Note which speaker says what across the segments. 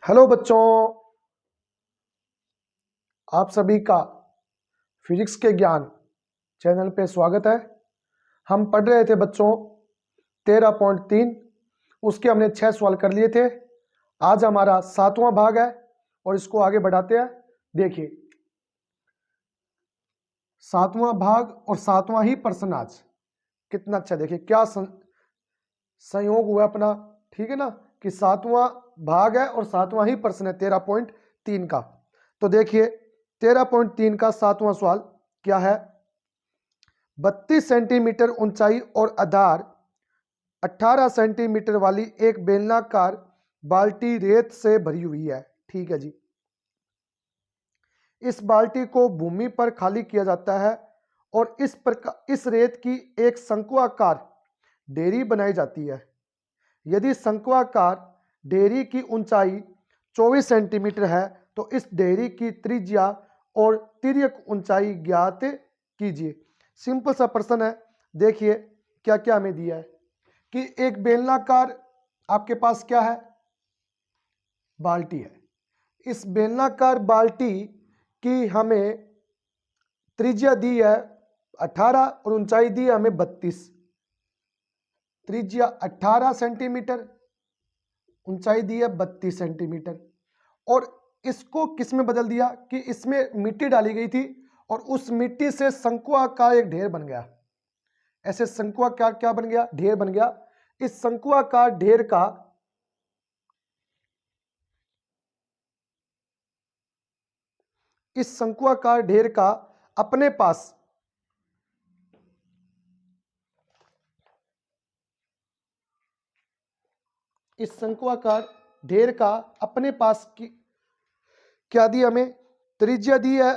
Speaker 1: Hello बच्चों, आप सभी का फिजिक्स के ज्ञान चैनल पे स्वागत है। हम पढ़ रहे थे बच्चों 13.3, उसके हमने 6 सवाल कर लिए थे। आज हमारा 7वां भाग है और इसको आगे बढ़ाते हैं। देखिए 7वां भाग और 7वां ही प्रश्न आज कितना अच्छा, देखिए क्या संयोग हुआ अपना, ठीक है ना, कि 7वां भाग है और 7वां ही प्रश्न है 13.3 का। तो देखिए 13.3 का 7वां सवाल क्या है। 32 सेंटीमीटर ऊंचाई और आधार 18 सेंटीमीटर वाली एक बेलनाकार बाल्टी रेत से भरी हुई है। ठीक है जी। इस बाल्टी को भूमि पर खाली किया जाता है और इस रेत की एक शंक्वाकार ढेरी बनाई जाती है। यदि शंक्वाकार ढेरी की ऊंचाई 24 सेंटीमीटर है तो इस ढेरी की त्रिज्या और तिर्यक ऊंचाई ज्ञात कीजिए। सिंपल सा प्रश्न है। देखिए क्या क्या हमें दिया है कि एक बेलनाकार आपके पास क्या है, बाल्टी है। इस बेलनाकार बाल्टी की हमें त्रिज्या दी है 18 और ऊंचाई दी है हमें 32। त्रिज्या 18 सेंटीमीटर, ऊंचाई दी है 32 सेंटीमीटर। और इसको किस में बदल दिया कि इसमें मिट्टी डाली गई थी और उस मिट्टी से शंक्वाकार एक ढेर बन गया। ऐसे शंक्वाकार क्या बन गया, ढेर बन गया। इस शंक्वाकार ढेर का अपने पास अपने पास की क्या दी हमें, त्रिज्या दी है।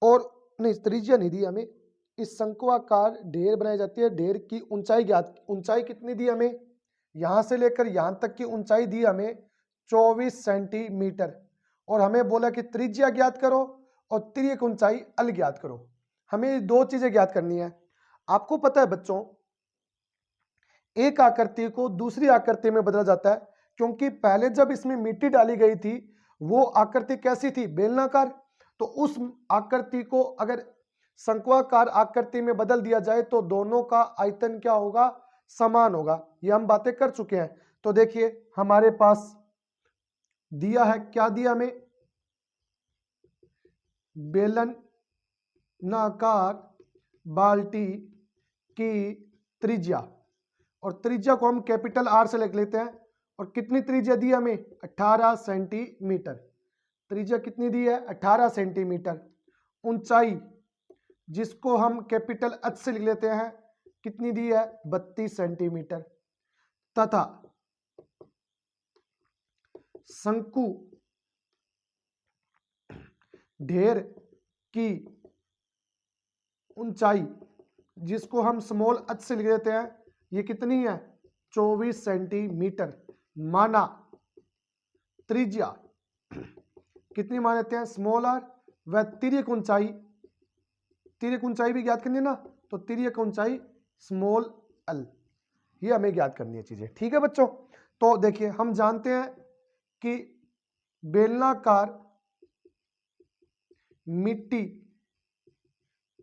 Speaker 1: और नहीं, त्रिज्या नहीं दी हमें। इस शंक्वाकार ढेर बनाई जाती है, ढेर की ऊंचाई ज्ञात, ऊंचाई कितनी दी हमें, यहां से लेकर यहां तक की ऊंचाई दी हमें 24 सेंटीमीटर। और हमें बोला कि त्रिज्या ज्ञात करो और तिर्यक ऊंचाई अल ज्ञात करो। हमें दो चीजें ज्ञात करनी है। आपको पता है बच्चों, एक आकृति को दूसरी आकृति में बदला जाता है क्योंकि पहले जब इसमें मिट्टी डाली गई थी वो आकृति कैसी थी, बेलनाकार। तो उस आकृति को अगर शंक्वाकार आकृति में बदल दिया जाए तो दोनों का आयतन क्या होगा, समान होगा। ये हम बातें कर चुके हैं। तो देखिए हमारे पास दिया है, क्या दिया हमें, बेलनाकार बाल्टी की त्रिज्या, और त्रिज्या को हम कैपिटल आर से लिख लेते हैं। और कितनी त्रिज्या दी हमें, 18 सेंटीमीटर। त्रिज्या कितनी दी है, 18 सेंटीमीटर। ऊंचाई जिसको हम कैपिटल एच से लिख लेते हैं, कितनी दी है, 32 सेंटीमीटर। तथा शंकु ढेर की ऊंचाई जिसको हम स्मॉल एच से लिख देते हैं, ये कितनी है, 24 सेंटीमीटर। माना त्रिज्या कितनी मान लेते हैं, स्मॉल आर। व तिर्यक ऊंचाई, तिर्यक ऊंचाई भी ज्ञात करनी है ना, तो तिर्यक ऊंचाई स्मॉल एल। ये हमें ज्ञात करनी है चीजें। ठीक है बच्चों। तो देखिए हम जानते हैं कि बेलनाकार मिट्टी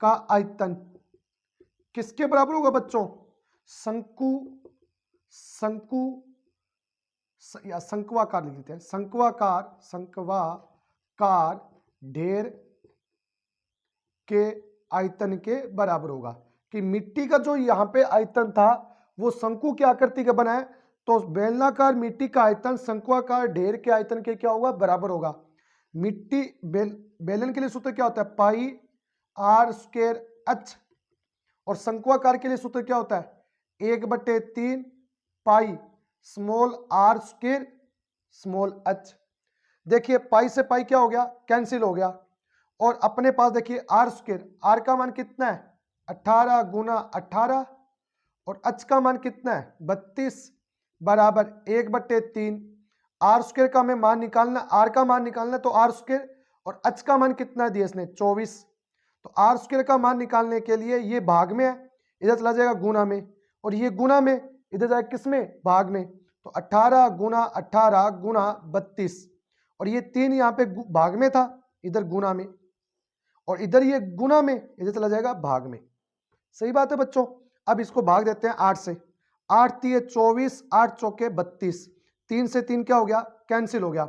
Speaker 1: का आयतन किसके बराबर होगा बच्चों, या शंक्वाकार लिख देते हैं, शंक्वाकार ढेर के आयतन के बराबर होगा। कि मिट्टी का जो यहां पे आयतन था वो शंकु की आकृति का बना है, तो बेलनाकार मिट्टी का आयतन शंक्वाकार ढेर के आयतन के क्या होगा, बराबर होगा। मिट्टी बेलन के लिए सूत्र क्या होता है, पाई आर स्क्वायर एच। और शंक्वाकार के लिए सूत्र क्या होता है, 1/3 pi small R square small H. देखिए पाई से पाई क्या हो गया, कैंसिल हो गया। और अपने पास देखिए आर स्क्वायर, आर का मान कितना है, 18 गुना 18, और एच का मान कितना है, 32 बराबर 1/3। आर स्क्वायर का हमें मान निकालना, आर का मान निकालना, तो आर स्क्वायर, और एच का मान कितना दिया इसने, 24। तो आर स्क्वायर का मान निकालने के लिए ये भाग में है, इधर चला जाएगा गुना में, और ये गुना में इधर जाएगा किस में, भाग में। तो 18 गुना 18 गुना 32, और ये 3 यहाँ पे भाग में था, इधर गुना में, और इधर ये गुना में, इधर चला जाएगा भाग में। सही बात है बच्चों। अब इसको भाग देते हैं 8 से। 8 3 24, 8 चौके 32, 3 से 3 क्या हो गया, कैंसिल हो गया।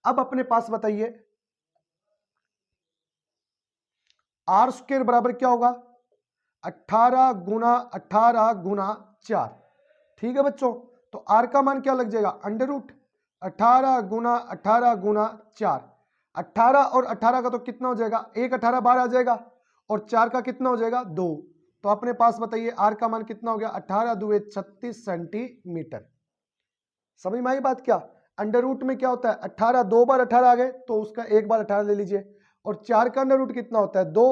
Speaker 1: अब अपने पास बताइए आर स्क्वायर बराबर क्या होगा, 18 गुना 18 गुना 4। ठीक है बच्चों, तो आर का मान क्या लग जाएगा, अंडर रूट 18 गुना 18 गुना 4। 18 और 18 का तो कितना हो जाएगा, 1 18 बाहर आ जाएगा, और 4 का कितना हो जाएगा 2। तो अपने पास बताइए आर का मान कितना हो गया, 18 दुए 36 सेंटीमीटर। समझ में आई बात क्या। अंडर रूट में क्या होता है, 18 2 बार 18 आ गए तो उसका 1 बार 18 ले लीजिए, और 4 का अंडर रूट कितना होता है 2,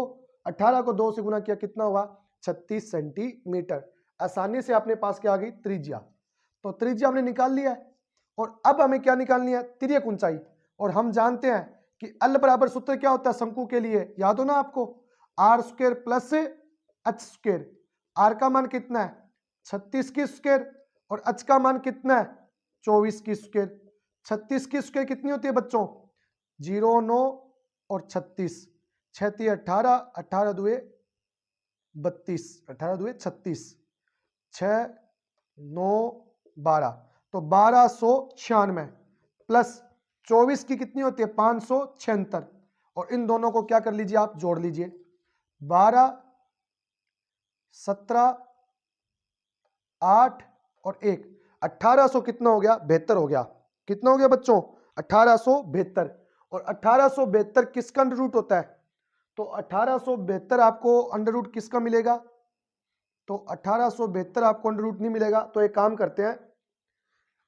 Speaker 1: 18 को 2 से गुना किया कितना हुआ 36 सेंटीमीटर। आसानी से अपने पास क्या आ गई, त्रिज्या। तो त्रिज्या हमने निकाल लिया है, और अब हमें क्या निकालनी है, तिर्यक ऊंचाई। और हम जानते हैं कि एल बराबर सूत्र क्या होता है शंकु के लिए, याद हो ना आपको, R square plus H square. R का मान कितना है 36 की स्क्वायर, और एच का मान कितना है 24 की स्क्वायर। 36 की स्क्वायर कितनी होती है बच्चों, 0 9 और 36, 6 3 18, 18 दुए 32, 18 दुए 36, 6 9 12, तो 1296 प्लस 24 की कितनी होती है 576, और इन दोनों को क्या कर लीजिए आप, जोड़ लीजिए, 12 17 8 और 1, 1800 कितना हो गया 72 हो गया। कितना हो गया बच्चों 1872, और 1872 किसका अंडर रूट होता है, तो 1872 आपको अंडर रूट किसका मिलेगा, तो 1872 आपको अंडर रूट नहीं मिलेगा। तो एक काम करते हैं,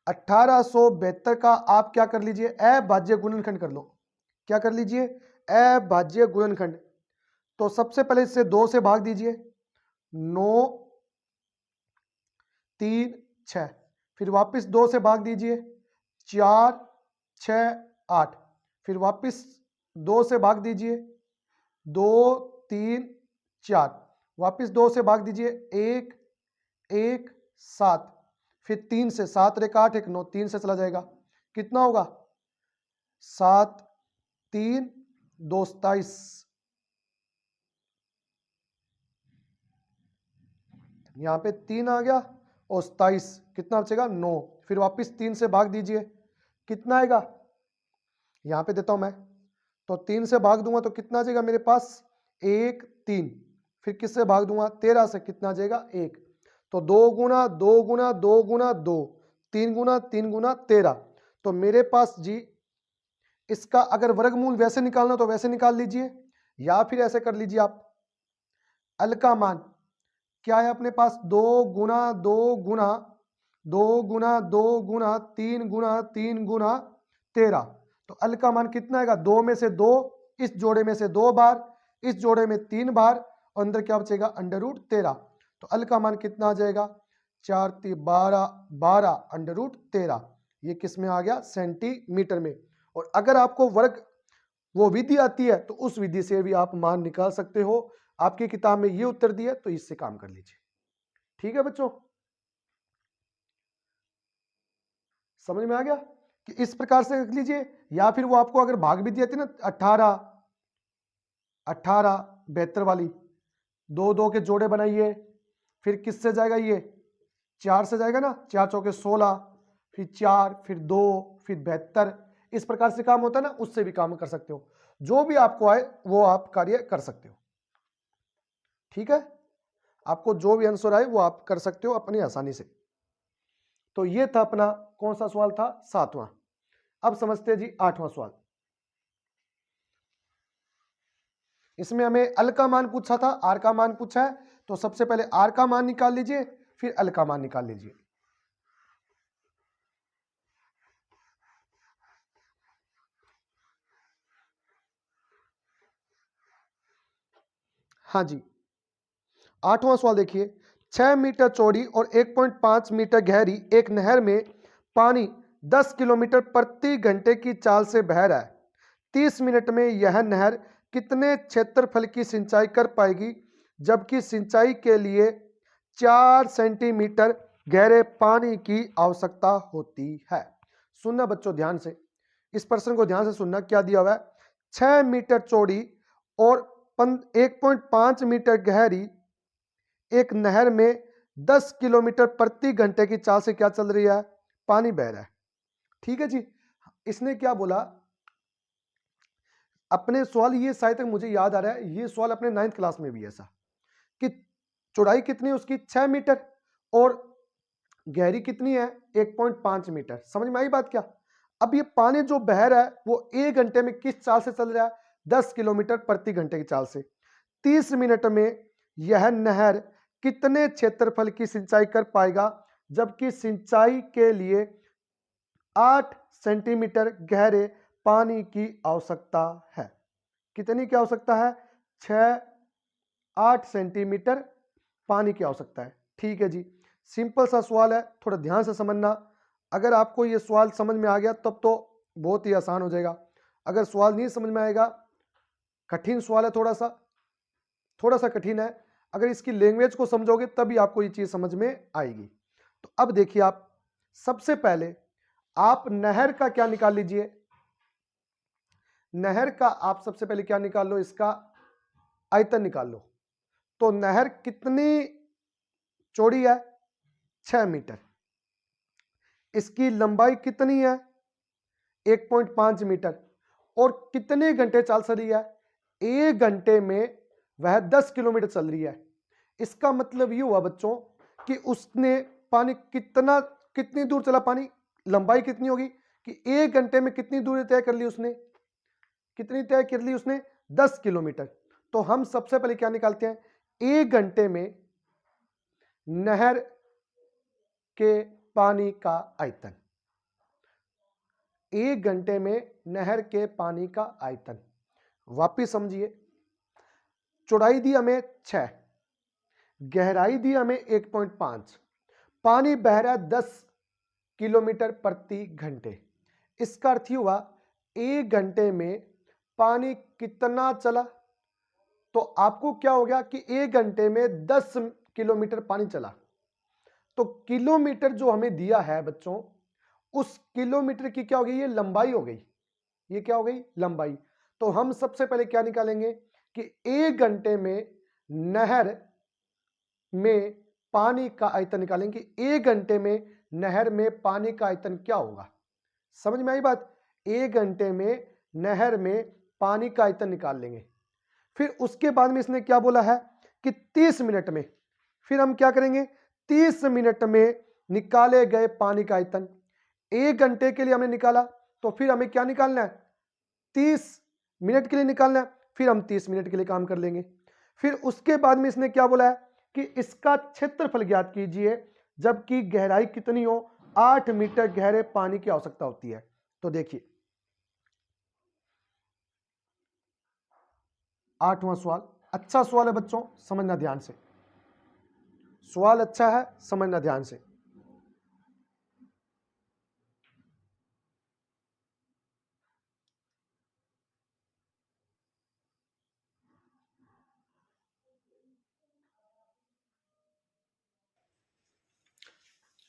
Speaker 1: 1872 का आप क्या कर लीजिए, अभाज्य गुणनखंड कर लो। क्या कर लीजिए, अभाज्य गुणनखंड। तो सबसे पहले इससे 2 से भाग दीजिए, 9 3 6, फिर वापस 2 से भाग दीजिए, 4 6 8, फिर वापस 2 से भाग दीजिए, 2 3 4, वापस 2 से भाग दीजिए, 1 1 7, फिर 3 से, 7 रेख 8 1 9, 3 से चला जाएगा, कितना होगा 7 3 2 27, यहां पे 3 आ गया, और 27 कितना बचेगा 9, फिर वापस 3 से भाग दीजिए, कितना आएगा, यहां पे देता हूं मैं, तो 3 से भाग दूंगा तो कितना आ जाएगा मेरे पास 1 3, फिर किससे भाग दूंगा 13 से, कितना आ जाएगा 1, तो 2 गुना 2 गुना 2 गुना 2, 3 गुना 3 गुना 13। तो मेरे पास जी इसका अगर वर्गमूल वैसे निकालना तो वैसे निकाल लीजिए, या फिर ऐसे कर लीजिए आप, अल का मान क्या है अपने पास 2 गुना 2 गुना 2 गुना 2 गुना 3 गुना 3 गुना 13। तो अल का मान कितना आएगा, 2 में से 2, इस जोड़े में से 2 बार, इस जोड़े में 3 बार, और अंदर क्या बचेगा अंडर रूट 13। तो अल का मान कितना आ जाएगा 4 3 12 12 अंडर रूट 13। ये किस में आ गया सेंटीमीटर में। और अगर आपको वर्ग वो विधि आती है तो उस विधि से भी आप मान निकाल सकते हो। आपकी किताब में ये उत्तर दिया तो इससे काम कर लीजिए। ठीक है बच्चों, समझ में आ गया कि इस प्रकार से रख लीजिए, या फिर वो आपको अगर भाग विधि आती है ना 18 18 72 वाली, 2 2 के जोड़े बनाइए, फिर किससे जाएगा ये 4 से जाएगा ना, 4 चौके 16, फिर 4 फिर 2 फिर 72, इस प्रकार से काम होता है ना, उससे भी काम कर सकते हो। जो भी आपको आए वो आप कार्य कर सकते हो। ठीक है, आपको जो भी आंसर आए वो आप कर सकते हो अपनी आसानी से। तो ये था अपना कौन सा सवाल था 7वां। अब समझते हैं जी 8वां सवाल। इसमें हमें अल का मान पूछा था, आर का मान पूछा है, तो सबसे पहले आर का मान निकाल लीजिए, फिर अल का मान निकाल लीजिए। हाँ जी, 8वां सवाल देखिए, 6 मीटर चौड़ी और 1.5 मीटर गहरी एक नहर में पानी 10 किलोमीटर प्रति घंटे की चाल से बह रहा है। 30 मिनट में यह नहर कितने क्षेत्रफल की सिंचाई कर पाएगी, जबकि सिंचाई के लिए 4 सेंटीमीटर गहरे पानी की आवश्यकता होती है। सुनना बच्चों ध्यान से, इस प्रश्न को ध्यान से सुनना। क्या दिया हुआ है? 6 मीटर चौड़ी और 1.5 मीटर गहरी एक नहर में 10 किलोमीटर प्रति घंटे की चाल से क्या चल रही है? पानी बह रहा है। ठीक है जी। इसने क्या बोला अपने सवाल, ये शायद तक मुझे याद आ रहा है, ये सवाल अपने 9th क्लास में भी ऐसा कि चौड़ाई कितनी है उसकी? 6 मीटर और गहरी कितनी है? 1.5 मीटर। समझ में आई बात क्या? अब ये पानी जो बह रहा है वो 1 घंटे में किस चाल से चल रहा है? 10 किलोमीटर प्रति घंटे की चाल से। 30 मिनट में यह नहर कितने क्षेत्रफल की सिंचाई कर पाएगा, जबकि सिंचाई के लिए 8 सेंटीमीटर गहरे पानी की आवश्यकता है। कितनी की आवश्यकता है? 8 सेंटीमीटर पानी की आवश्यकता है। ठीक है जी, सिंपल सा सवाल है, थोड़ा ध्यान से समझना। अगर आपको ये सवाल समझ में आ गया तब तो बहुत ही आसान हो जाएगा। अगर सवाल नहीं समझ में आएगा, कठिन सवाल है, थोड़ा सा कठिन है, अगर इसकी लैंग्वेज को समझोगे तभी आपको ये चीज समझ में आएगी। तो अब देखिए, आप सबसे पहले आप नहर का क्या निकाल लीजिए। नहर का आप सबसे पहले क्या निकाल लो? इसका आयतन निकाल लो। तो नहर कितनी चौड़ी है? 6 मीटर। इसकी लंबाई कितनी है? 1.5 मीटर। और कितने घंटे चल रही है? 1 घंटे में वह 10 किलोमीटर चल रही है। इसका मतलब ये हुआ बच्चों कि उसने पानी कितनी दूर चला? पानी लंबाई कितनी होगी कि 1 घंटे में कितनी दूरी तय कर ली उसने? कितनी तय कर ली उसने? 10 किलोमीटर। तो हम सबसे पहले क्या निकालते हैं? 1 घंटे में नहर के पानी का आयतन। 1 घंटे में नहर के पानी का आयतन। वापिस समझिए, चौड़ाई दी हमें 6, गहराई दी हमें 1.5, पानी बह रहा है 10 किलोमीटर प्रति घंटे। इसका अर्थ हुआ 1 घंटे में पानी कितना चला? तो आपको क्या हो गया कि 1 घंटे में 10 किलोमीटर पानी चला। तो किलोमीटर जो हमें दिया है बच्चों, उस किलोमीटर की क्या हो गई? ये लंबाई हो गई। ये क्या हो गई? लंबाई। तो हम सबसे पहले क्या निकालेंगे कि 1 घंटे में नहर में पानी का आयतन निकालेंगे। 1 घंटे में नहर में पानी का आयतन क्या होगा? समझ में आई बात? 1 घंटे में नहर में पानी का आयतन निकाल लेंगे। फिर उसके बाद में इसने क्या बोला है कि 30 मिनट में, फिर हम क्या करेंगे? 30 मिनट में निकाले गए पानी का आयतन। 1 घंटे के लिए हमने निकाला, तो फिर हमें क्या निकालना है? 30 मिनट के लिए निकालना है। फिर हम 30 मिनट के लिए काम कर लेंगे। फिर उसके बाद में इसने क्या बोला है कि इसका क्षेत्रफल ज्ञात कीजिए, जबकि गहराई कितनी हो? 8 मीटर गहरे पानी की आवश्यकता होती है। तो देखिए, 8वां सवाल अच्छा सवाल है बच्चों, समझना ध्यान से। सवाल अच्छा है, समझना ध्यान से।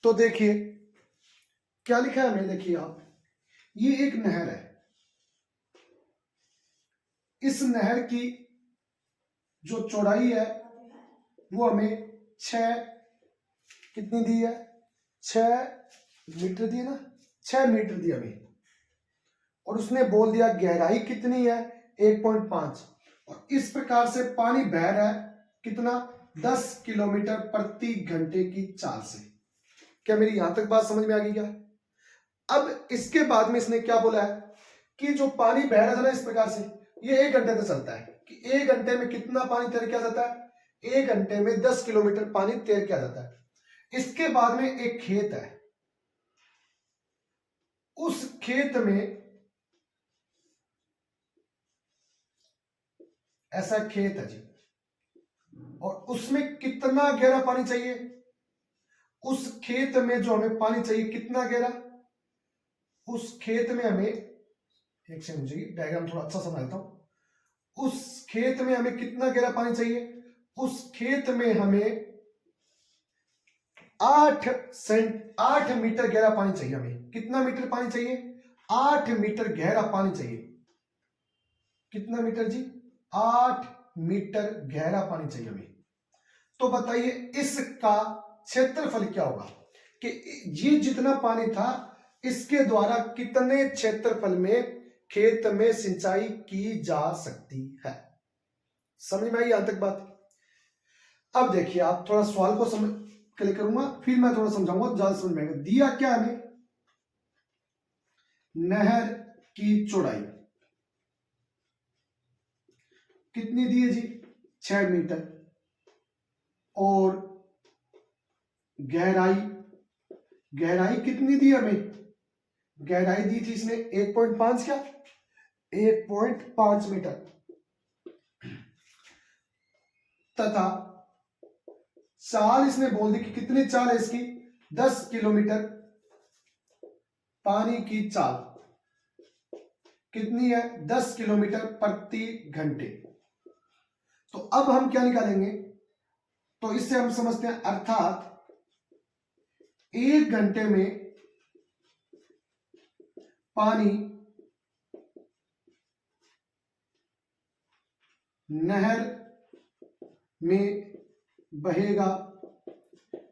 Speaker 1: तो देखिए क्या लिखा है हमें, देखिए आप, ये एक नहर है। इस नहर की जो चौड़ाई है वो हमें 6 कितनी दी है? 6 मीटर दी है ना, 6 मीटर दी हमें। और उसने बोल दिया गहराई कितनी है? 1.5। और इस प्रकार से पानी बह रहा है कितना? 10 किलोमीटर प्रति घंटे की चाल से। क्या मेरी यहां तक बात समझ में आ गई क्या? अब इसके बाद में इसने क्या बोला है कि जो पानी बह रहा था ना इस प्रकार से, ये 1 घंटे तक चलता है कि 1 घंटे में कितना पानी तैर किया जाता है? 1 घंटे में 10 किलोमीटर पानी तैर किया जाता है। इसके बाद में एक खेत है, उस खेत में ऐसा खेत है जी, और उसमें कितना गहरा पानी चाहिए? उस खेत में जो हमें पानी चाहिए कितना गहरा? उस खेत में हमें, एक सेकंड जी, डायग्राम थोड़ा अच्छा समझ लेता हूं। उस खेत में हमें कितना गहरा पानी चाहिए? उस खेत में हमें 8 मीटर गहरा पानी चाहिए हमें। कितना मीटर पानी चाहिए? 8 मीटर गहरा पानी चाहिए। कितना मीटर जी? 8 मीटर गहरा पानी चाहिए हमें। तो बताइए इसका क्षेत्रफल क्या होगा कि ये जितना पानी था इसके द्वारा कितने क्षेत्रफल में खेत में सिंचाई की जा सकती है। समझ में आई यहां तक बात? अब देखिए आप थोड़ा सवाल को समझ क्लिक करूंगा, फिर मैं थोड़ा समझाऊंगा, ज्यादा समझ में आएगा। दिया क्या हमें? नहर की चौड़ाई कितनी दी है जी? 6 मीटर। और गहराई, गहराई कितनी दी हमें? गहराई दी थी इसने 1.5 क्या? 1.5 मीटर। तथा चाल इसने बोल दी कि कितनी चाल है इसकी? 10 किलोमीटर। पानी की चाल कितनी है? 10 किलोमीटर प्रति घंटे। तो अब हम क्या निकालेंगे? तो इससे हम समझते हैं, अर्थात 1 घंटे में पानी नहर में बहेगा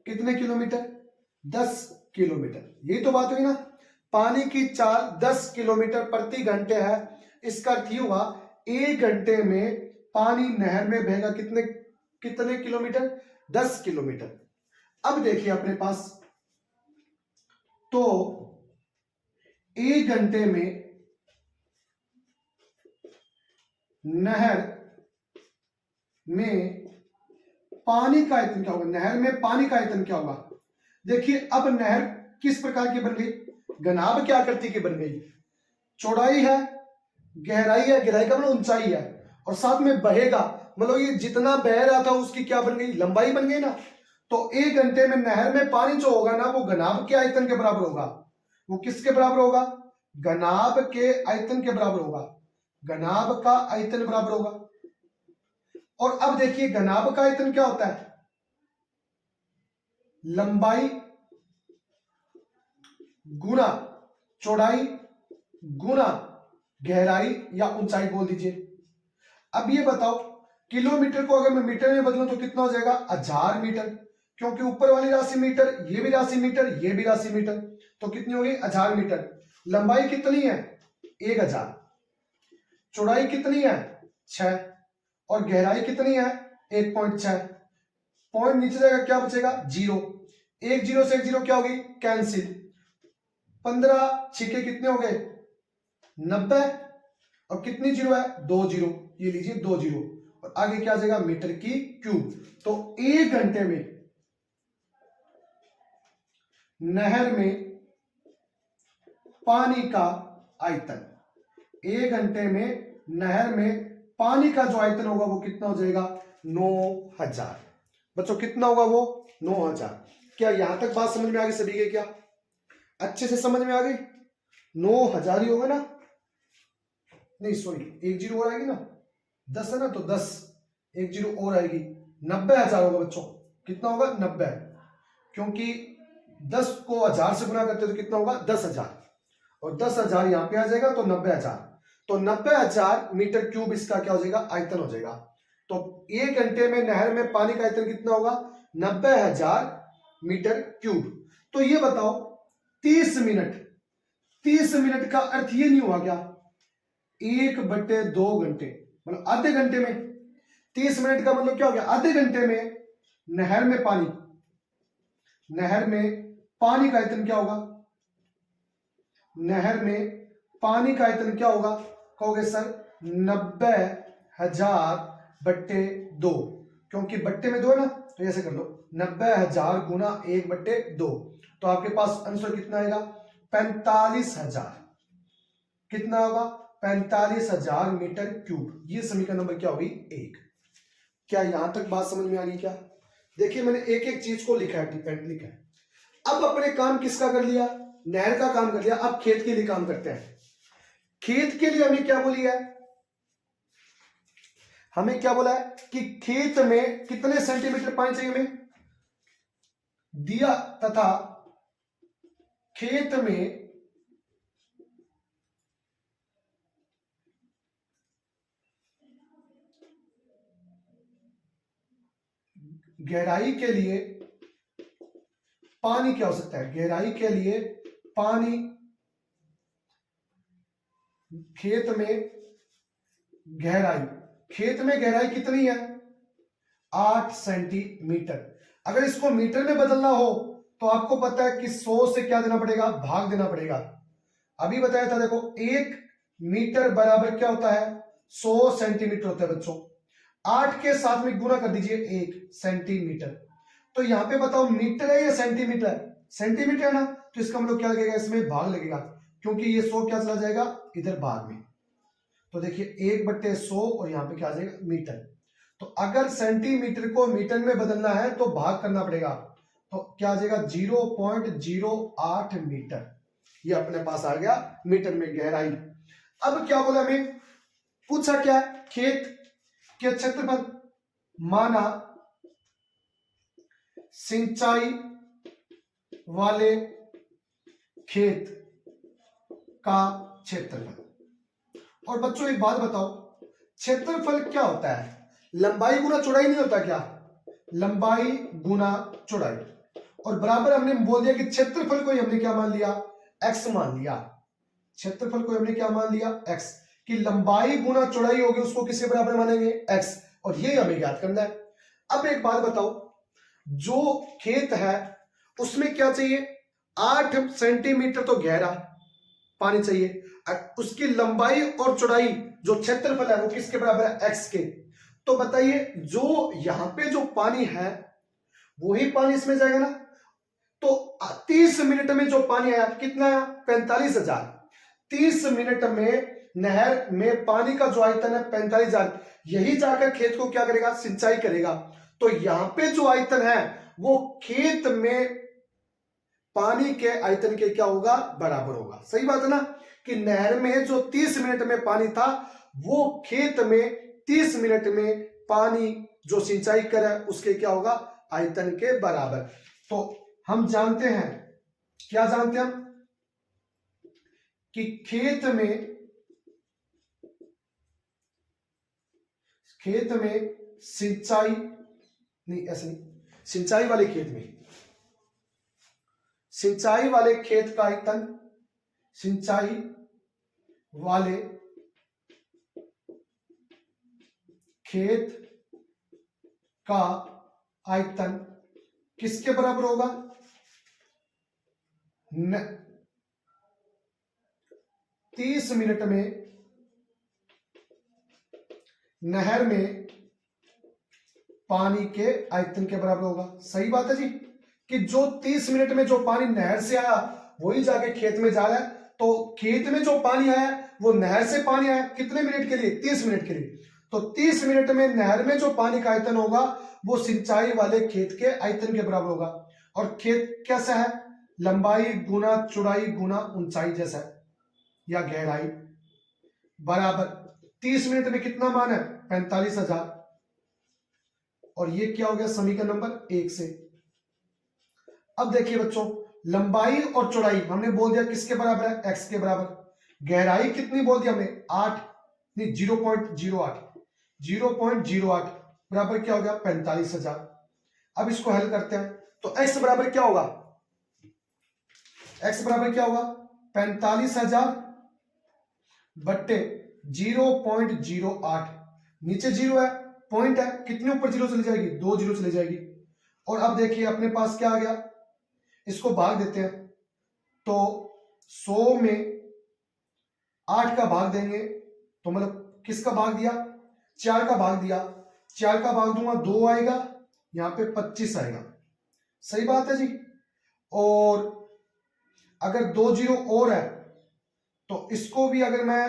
Speaker 1: कितने किलोमीटर? 10 किलोमीटर। यही तो बात हुई ना। पानी की चाल 10 किलोमीटर प्रति घंटे है। इसका अर्थ ये हुआ 1 घंटे में पानी नहर में बहेगा कितने कितने किलोमीटर? 10 किलोमीटर। अब देखिए अपने पास, तो 1 घंटे में नहर में पानी का आयतन क्या होगा? नहर में पानी का आयतन क्या होगा? देखिए अब नहर किस प्रकार की बन गई? घनाभ क्या आकृति की बन गई? चौड़ाई है, गहराई है, गहराई का मतलब ऊंचाई है, और साथ में बहेगा मतलब ये जितना बह रहा था उसकी क्या बन गई? लंबाई बन गई ना। तो 1 घंटे में नहर में पानी जो होगा ना वो घनाभ के आयतन के बराबर होगा। वो किसके बराबर होगा? घनाभ के आयतन के बराबर होगा। घनाभ का आयतन बराबर होगा। और अब देखिए घनाभ का आयतन क्या होता है? लंबाई गुना चौड़ाई गुना गहराई या ऊंचाई बोल दीजिए। अब ये बताओ किलोमीटर को अगर मैं मीटर में बदलूं तो कितना हो जाएगा? 1000 मीटर, क्योंकि ऊपर वाली राशि मीटर, ये भी राशि मीटर, ये भी राशि मीटर, तो कितनी होगी? 1000 मीटर। लंबाई कितनी है? 1000। चौड़ाई कितनी है? 6। और गहराई कितनी है? 1.6। पॉइंट नीचे जाएगा, क्या बचेगा? 0। 1 0 से 1 0 क्या होगी? कैंसिल। 15 छिके कितने हो गए? 90। और कितनी जीरो है? 2 जीरो। ये लीजिए 2 जीरो। और आगे क्या आ जाएगा? मीटर की क्यूब। तो 1 घंटे में नहर में पानी का आयतन, 1 घंटे में नहर में पानी का जो आयतन होगा वो कितना हो जाएगा? 9000। बच्चों कितना होगा वो? 9000। क्या यहां तक बात समझ में आ गई सभी के? क्या अच्छे से समझ में आ गई? 9000 ही होगा ना? नहीं सॉरी, 1 जीरो और आएगी ना, 10 है ना, तो 10 1 जीरो और आएगी, 90,000 होगा बच्चों। कितना होगा? 90। क्योंकि 10 को 1000 से गुना करते तो कितना होगा? 10,000। और 10,000 यहां पे आ जाएगा तो 90,000। तो 90,000 मीटर क्यूब इसका क्या हो जाएगा? आयतन हो जाएगा। तो 1 घंटे में नहर में पानी का आयतन कितना होगा? 90,000 मीटर क्यूब। तो ये बताओ 30 मिनट, 30 मिनट का अर्थ ये नहीं हुआ क्या? 1/2 घंटे, मतलब आधे घंटे में 30 मिनट का मतलब क्या हो गया? आधे घंटे में नहर में पानी, नहर में पानी का आयतन क्या होगा? नहर में पानी का आयतन क्या होगा? कहोगे सर 90,000/2, क्योंकि बट्टे में 2 है ना, तो ऐसे कर लो 90,000 गुना 1/2, तो आपके पास आंसर कितना आएगा? 45,000। कितना होगा? 45,000 मीटर क्यूब। ये समीकरण नंबर क्या होगी? 1। क्या यहां तक बात समझ में आ गई? क्या देखिए मैंने एक एक चीज को लिखा है, डिपेंड लिखा है। अब अपने काम किसका कर लिया? नहर का काम कर लिया। अब खेत के लिए काम करते हैं। खेत के लिए हमें क्या बोली है? हमें क्या बोला है कि खेत में कितने सेंटीमीटर पानी चाहिए हमें? दिया तथा खेत में गहराई के लिए पानी की आवश्यकता है, गहराई के लिए पानी खेत में गहराई कितनी है 8 सेंटीमीटर। अगर इसको मीटर में बदलना हो तो आपको पता है कि 100 से क्या देना पड़ेगा, भाग देना पड़ेगा। अभी बताया था, देखो 1 मीटर बराबर क्या होता है 100 सेंटीमीटर होता है बच्चों। 8 के साथ में गुना कर दीजिए 1 सेंटीमीटर। तो यहां पे बताओ मीटर है या सेंटीमीटर है, सेंटीमीटर है ना, तो इसका मतलब क्या लगेगा, इसमें भाग लगेगा, क्योंकि ये 100 क्या चला जाएगा इधर भाग में। तो देखिए 1/100 और यहां पे क्या आ जाएगा मीटर। तो अगर सेंटीमीटर को मीटर में बदलना है तो भाग करना पड़ेगा, तो क्या आ जाएगा 0.08 मीटर। ये अपने पास आ गया मीटर में गहराई। अब क्या बोला हमें, पूछा क्या, खेत के क्षेत्रफल, माना सिंचाई वाले खेत का क्षेत्रफल। और बच्चों एक बात बताओ, क्षेत्रफल क्या होता है, लंबाई गुना चौड़ाई नहीं होता क्या, लंबाई गुना चौड़ाई। और बराबर हमने बोल दिया कि क्षेत्रफल को हमने क्या मान लिया, x मान लिया। क्षेत्रफल को हमने क्या मान लिया, x, कि लंबाई गुना चौड़ाई होगी उसको किसके बराबर मानेंगे, x, और ये हमें याद करना है। अब एक बात बताओ, जो खेत है उसमें क्या चाहिए, 8 सेंटीमीटर तो गहरा पानी चाहिए, उसकी लंबाई और चौड़ाई जो क्षेत्रफल है वो किसके बराबर है, x के। तो बताइए जो यहां पे जो पानी है वही पानी इसमें जाएगा ना। तो 30 मिनट में जो पानी आया कितना आया, 45,000। 30 मिनट में नहर में पानी का जो आयतन है 45,000, यही जाकर खेत को क्या करेगा, सिंचाई करेगा। तो यहां पे जो आयतन है वो खेत में पानी के आयतन के क्या होगा, बराबर होगा। सही बात है ना, कि नहर में जो 30 मिनट में पानी था वो खेत में 30 मिनट में पानी जो सिंचाई करे उसके क्या होगा, आयतन के बराबर। तो हम जानते हैं, क्या जानते हैं हम, कि खेत में सिंचाई नहीं, ऐसे नहीं, सिंचाई वाले खेत में, सिंचाई वाले खेत का आयतन, सिंचाई वाले खेत का आयतन किसके बराबर होगा, 30 मिनट में नहर में पानी के आयतन के बराबर होगा। सही बात है जी, कि जो 30 मिनट में जो पानी नहर से आया वही जाके खेत में जा रहा है। तो खेत में जो पानी आया वो नहर से पानी आया कितने मिनट के लिए, 30 मिनट के लिए। तो 30 मिनट में नहर में जो पानी का आयतन होगा वो सिंचाई वाले खेत के आयतन के बराबर होगा। और खेत कैसा है, लंबाई गुना चौड़ाई गुना ऊंचाई जैसा है या गहराई, बराबर 30 मिनट में कितना मान है, 45,000। और ये क्या हो गया समीकरण नंबर 1 से। अब देखिए बच्चों, लंबाई और चौड़ाई हमने बोल दिया किसके बराबर है, x के बराबर। गहराई कितनी बोल दिया हमने, 8 नहीं 0.08 बराबर क्या हो गया 45,000। अब इसको हल करते हैं, तो x बराबर क्या होगा, x बराबर क्या होगा 45,000 बट्टे 0.08, नीचे 0 है, पॉइंट है, कितने ऊपर 0 चली जाएगी, 2 0 चली जाएगी। और अब देखिए अपने पास क्या आ गया, इसको भाग देते हैं, तो 100 में 8 का भाग देंगे तो मतलब किसका भाग दिया, 4 का भाग दिया, 4 का भाग दूंगा 2 आएगा, यहां पे 25 आएगा। सही बात है जी। और अगर 2 0 और है तो इसको भी अगर मैं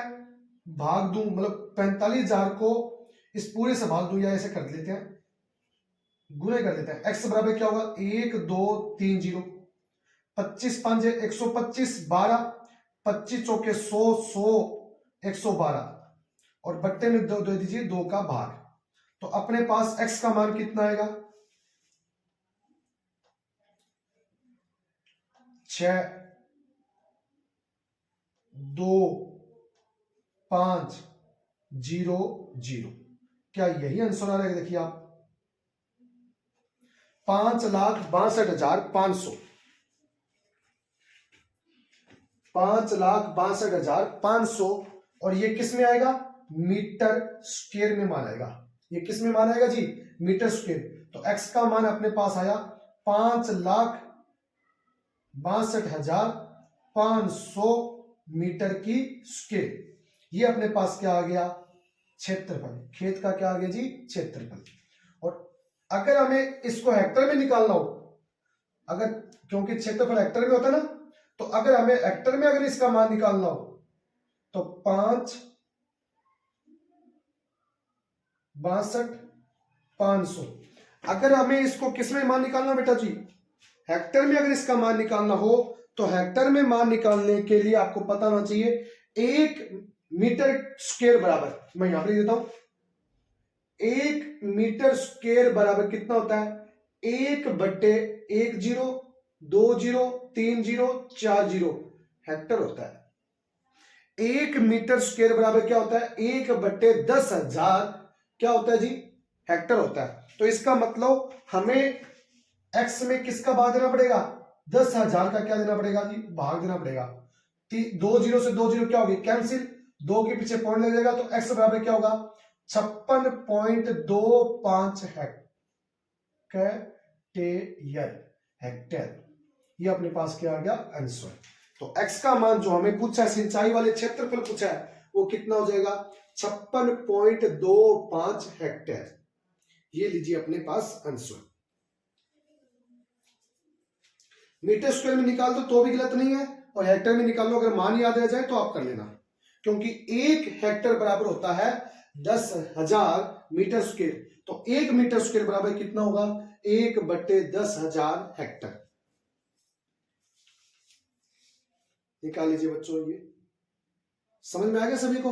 Speaker 1: भाग दूं, मतलब 45,000 को इस पूरे से भाग दूं, या ऐसे कर लेते हैं, गुणे कर देते हैं। x बराबर क्या होगा 1 2 3 0, 25 5 125, 12 25 चौके 100 100 112, और बट्टे में 2 दे दीजिए 2 का भाग। तो अपने पास x का मान कितना आएगा, 6,2,5,0,0। क्या यही आंसर आ रहा है? देखिए आप 5,62,500 5,62,500 और ये किस में आएगा? मीटर स्क्वायर में मान आएगा। ये किस में मान आएगा जी? Metre square. तो x का मान अपने पास आया 5,62,500 मीटर की स्क्वायर। ये अपने पास क्या आ गया? क्षेत्रफल। खेत का क्या आ गया जी? क्षेत्रफल। और अगर हमें इसको हेक्टर में निकालना हो, अगर, क्योंकि क्षेत्रफल हेक्टर में होता है ना, तो अगर हमें हेक्टर में अगर इसका मान निकालना हो तो 5,62,500। अगर हमें इसको किस में मान निकालना बेटा जी? हेक्टर में अगर इसका मान निकालना हो तो हेक्टर में मान निकालने के लिए आपको पता होना चाहिए 1 मीटर स्क्वायर बराबर, मैं यहां पर देता हूं, 1 मीटर स्क्वायर बराबर कितना होता है? 1/10, 20, 30, 40 हेक्टर होता है। 1 मीटर स्क्वायर बराबर क्या होता है? 1/10,000 क्या होता है जी? हेक्टर होता है। तो इसका मतलब हमें x में किसका भाग देना पड़ेगा? 10,000 का क्या देना पड़ेगा जी? भाग देना पड़ेगा। 20 से 20 क्या होगी? कैंसिल, 2 के पीछे पॉइंट लग जाएगा, तो x बराबर क्या होगा? 56.25 हेक्टेयर। ये अपने पास क्या आ गया? आंसर। तो x का मान जो हमें पूछा है, सिंचाई वाले क्षेत्रफल पूछा है, वो कितना हो जाएगा? 56.25 हेक्टेयर। ये लीजिए अपने पास आंसर। मीटर स्क्वायर में निकाल दो तो भी गलत नहीं है, और हेक्टर में निकाल लो, अगर मान याद रह जाए तो आप कर लेना, क्योंकि 1 हेक्टर बराबर होता है 10,000 मीटर स्क्वायर। तो 1 मीटर स्क्वायर बराबर कितना होगा? 1/10,000 हेक्टर। निकाल लीजिए बच्चों। ये समझ में आ गया सभी को?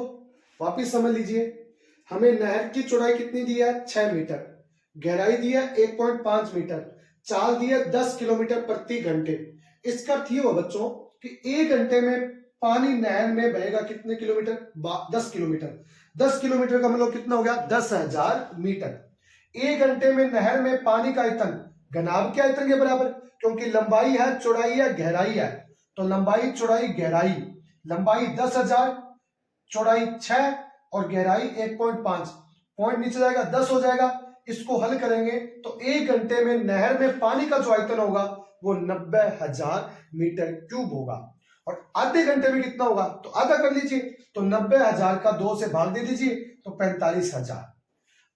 Speaker 1: वापिस समझ लीजिए। हमें नहर की चौड़ाई कितनी दी है? 6 मीटर, गहराई दी है 1.5 मीटर, चाल दी है 10 किलोमीटर प्रति घंटे। इसका अर्थ ये हुआ बच्चों कि 1 घंटे में पानी नहर में बहेगा कितने किलोमीटर? 10 किलोमीटर। 10 किलोमीटर का मतलब कितना हो गया? 10,000 मीटर। 1 घंटे में नहर में पानी का आयतन घनाभ के आयतन के बराबर, क्योंकि लंबाई है, चौड़ाई है, गहराई है, तो लंबाई, चौड़ाई, गहराई। लंबाई 10,000, चौड़ाई 6 और गहराई 1.5, पॉइंट नीचे जाएगा 10 हो जाएगा। इसको हल करेंगे तो 1 घंटे में नहर में पानी का जो आयतन होगा वो 90,000 मीटर क्यूब होगा। और आधे घंटे में कितना होगा? तो आधा कर लीजिए, तो 90,000 का 2 से भाग दे दीजिए, तो 45,000।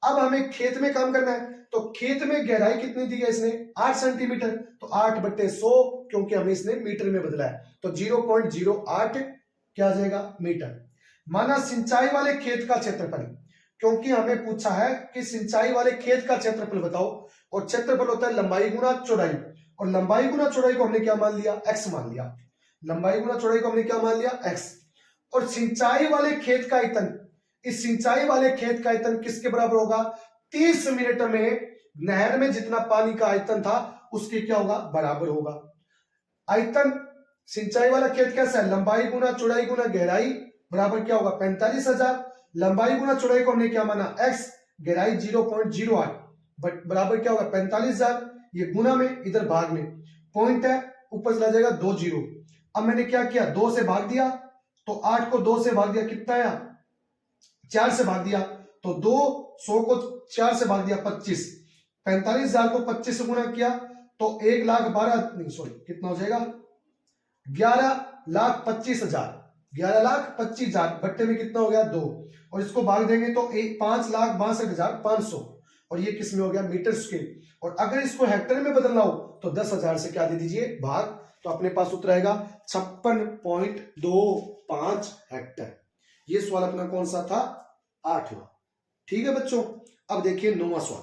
Speaker 1: अब हमें खेत में काम करना है, तो खेत में गहराई कितनी दी है इसने? 8 सेंटीमीटर, तो 8/100, क्योंकि हमें इसने मीटर में बदला है, तो 0.08 क्या आ जाएगा? मीटर। माना सिंचाई वाले खेत का क्षेत्रफल, क्योंकि हमें पूछा है कि सिंचाई वाले खेत का क्षेत्रफल बताओ, और क्षेत्रफल होता है लंबाई गुना चौड़ाई, और लंबाई गुना चौड़ाई को हमने क्या मान लिया? x मान लिया। लंबाई गुना चौड़ाई को हमने क्या मान लिया? x। और सिंचाई वाले खेत का आयतन, इस सिंचाई वाले खेत का आयतन किसके बराबर होगा? 30 मिनट में नहर में जितना पानी का आयतन था उसके क्या होगा? बराबर होगा। आयतन सिंचाई वाला खेत कैसा है? लंबाई गुना चौड़ाई गुना गहराई बराबर क्या होगा? 45,000। लंबाई गुना चौड़ाई को हमने क्या माना? x, गहराई 0.08 बराबर क्या होगा? 45,000। ये गुना में, इधर भाग में, पॉइंट है, ऊपर चला जाएगा 2 जीरो। अब मैंने क्या किया? 2 से भाग दिया, तो 8 को 2 से भाग दिया, कितना आया? 4 से भाग दिया, तो 200 को 4 से भाग दिया 25। 45,000 को 25 से गुना किया तो 1,12,000 नहीं, सॉरी, कितना हो जाएगा? 11,25,000। 11,25,000 बट्टे में कितना हो गया? 2, और इसको भाग देंगे तो 5,62,500, और ये किस में हो गया? Metre square. और अगर इसको हेक्टर में बदलना हो तो 10,000 से क्या दे दीजिए? भाग, तो अपने पास उत्तर आएगा 56.25 हेक्टर। ये सवाल अपना कौन सा था? 8वां। ठीक है बच्चों। अब देखिए 9वां सवाल।